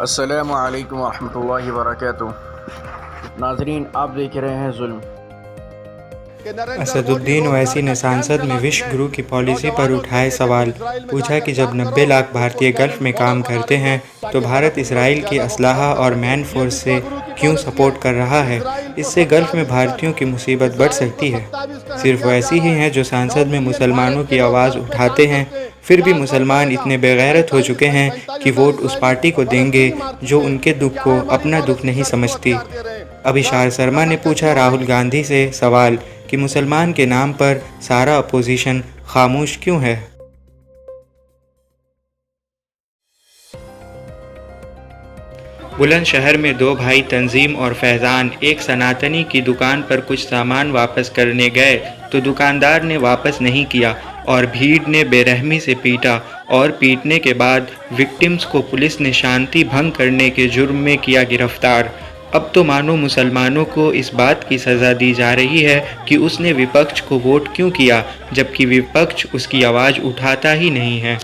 अस्सलामु अलैकुम वरहमतुल्लाहि वबरकातुहू। नाजरीन, आप देख रहे हैं जुल्म। असदुद्दीन ओवैसी ने संसद में विश्व गुरु की पॉलिसी पर उठाए सवाल। पूछा कि जब 90 लाख भारतीय गल्फ में काम करते हैं तो भारत इसराइल की असलाहा और मैन फोर्स से क्यों सपोर्ट कर रहा है। इससे गल्फ में भारतीयों की मुसीबत बढ़ सकती है। सिर्फ वैसे ही हैं जो संसद में मुसलमानों की आवाज़ उठाते हैं। फिर भी मुसलमान इतने बेगैरत हो चुके हैं कि वोट उस पार्टी को देंगे जो उनके दुख को अपना दुख नहीं समझती। अभिशार शर्मा ने पूछा राहुल गांधी से सवाल कि मुसलमान के नाम पर सारा अपोजिशन खामोश क्यों है। बुलंदशहर में दो भाई तंजीम और फैज़ान एक सनातनी की दुकान पर कुछ सामान वापस करने गए तो दुकानदार ने वापस नहीं किया और भीड़ ने बेरहमी से पीटा और पीटने के बाद विक्टिम्स को पुलिस ने शांति भंग करने के जुर्म में किया गिरफ्तार। अब तो मानो मुसलमानों को इस बात की सज़ा दी जा रही है कि उसने विपक्ष को वोट क्यों किया, जबकि विपक्ष उसकी आवाज़ उठाता ही नहीं है।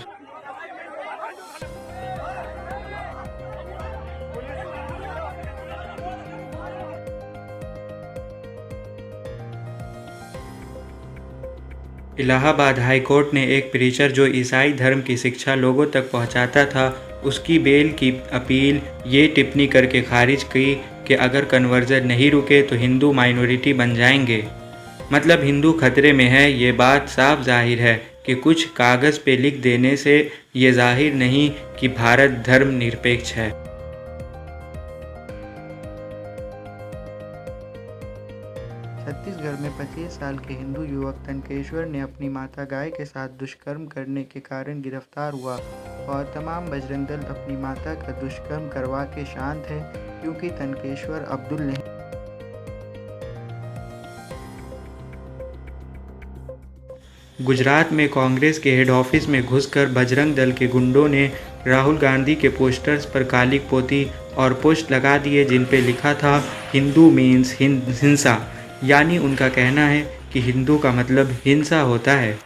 इलाहाबाद हाई कोर्ट ने एक प्रीचर जो ईसाई धर्म की शिक्षा लोगों तक पहुंचाता था, उसकी बेल की अपील ये टिप्पणी करके खारिज की कि अगर कन्वर्जन नहीं रुके तो हिंदू माइनॉरिटी बन जाएंगे। मतलब हिंदू खतरे में है। ये बात साफ जाहिर है कि कुछ कागज़ पे लिख देने से ये जाहिर नहीं कि भारत धर्म निरपेक्ष है। छत्तीसगढ़ में 25 साल के हिंदू युवक तनकेश्वर ने अपनी माता गाय के साथ दुष्कर्म करने के कारण गिरफ्तार हुआ और तमाम बजरंग दल अपनी माता का दुष्कर्म करवा के शांत है क्योंकि तनकेश्वर अब्दुल नहीं। गुजरात में कांग्रेस के हेड ऑफिस में घुसकर बजरंग दल के गुंडों ने राहुल गांधी के पोस्टर्स पर कालिक पोती और पोस्ट लगा दिए जिन पे लिखा था हिंदू मीन्स हिंसा। यानी उनका कहना है कि हिंदू का मतलब हिंसा होता है।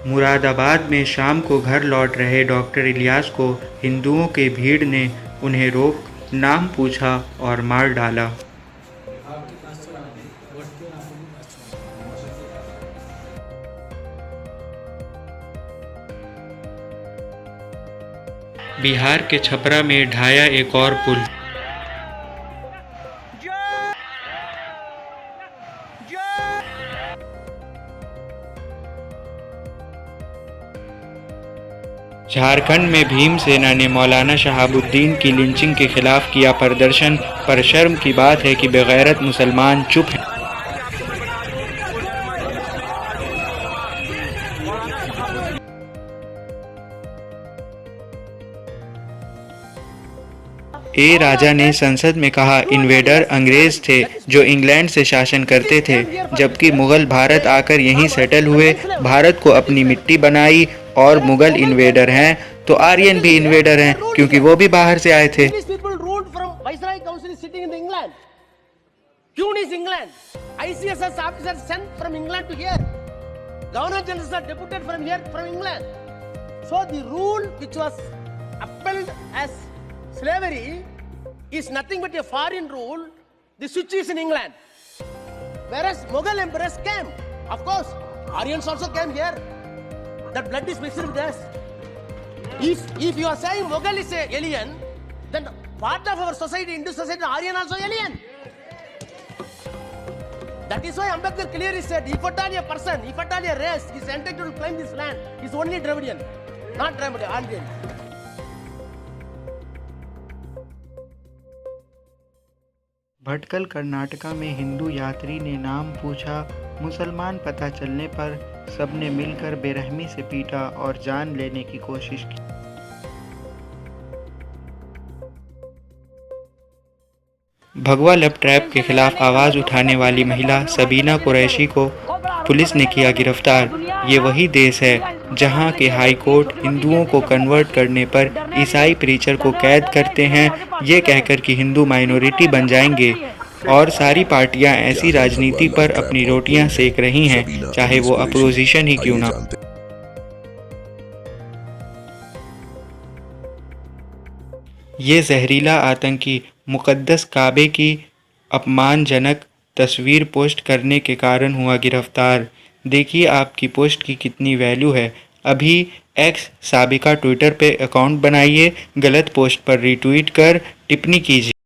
मुरादाबाद में शाम को घर लौट रहे डॉक्टर इलियास को हिंदुओं के भीड़ ने उन्हें रोक नाम पूछा और मार डाला। बिहार के छपरा में ढाया एक और पुल। झारखंड में भीमसेना ने मौलाना शहाबुद्दीन की लिंचिंग के खिलाफ किया प्रदर्शन, पर शर्म की बात है कि बेगैरत मुसलमान चुप हैं। ए राजा ने संसद में कहा इन्वेडर अंग्रेज थे जो इंग्लैंड से शासन करते थे, जबकि मुगल भारत आकर यहीं सेटल हुए, भारत को अपनी मिट्टी बनाई और मुगल इन्वेडर हैं तो आर्यन भी इन्वेडर हैं क्योंकि वो भी बाहर से आए थे। Slavery is nothing but a foreign rule. The switch is in England. Whereas Mughal emperors came. Of course, Aryans also came here. That blood is mixed with us. If you are saying Mughal is an alien, then part of our society, Hindu society, Aryan also alien. That is why Ambedkar clearly said, if at all a person, if at all a race is entitled to claim this land, is only Dravidian, not Dravidian, Aryan. Bhatkal Karnataka में हिंदू यात्री ने नाम पूछा, मुसलमान पता चलने पर सबने मिलकर बेरहमी से पीटा और जान लेने की कोशिश की। भगवा लव ट्रैप के खिलाफ आवाज़ उठाने वाली महिला सबीना कुरैशी को पुलिस ने किया गिरफ्तार। ये वही देश है जहां के हाई कोर्ट हिंदुओं को कन्वर्ट करने पर ईसाई प्रीचर को कैद करते हैं, ये कहकर कि हिंदू माइनॉरिटी बन जाएंगे। और सारी पार्टियां ऐसी राजनीति पर अपनी रोटियां सेक रही हैं, चाहे वो अपोजिशन ही क्यों ना। ये जहरीला आतंकी मुक़द्दस काबे की अपमानजनक तस्वीर पोस्ट करने के कारण हुआ गिरफ्तार। देखिए आपकी पोस्ट की कितनी वैल्यू है। अभी एक्स साबिका ट्विटर पे अकाउंट बनाइए, गलत पोस्ट पर रीट्वीट कर टिप्पणी कीजिए।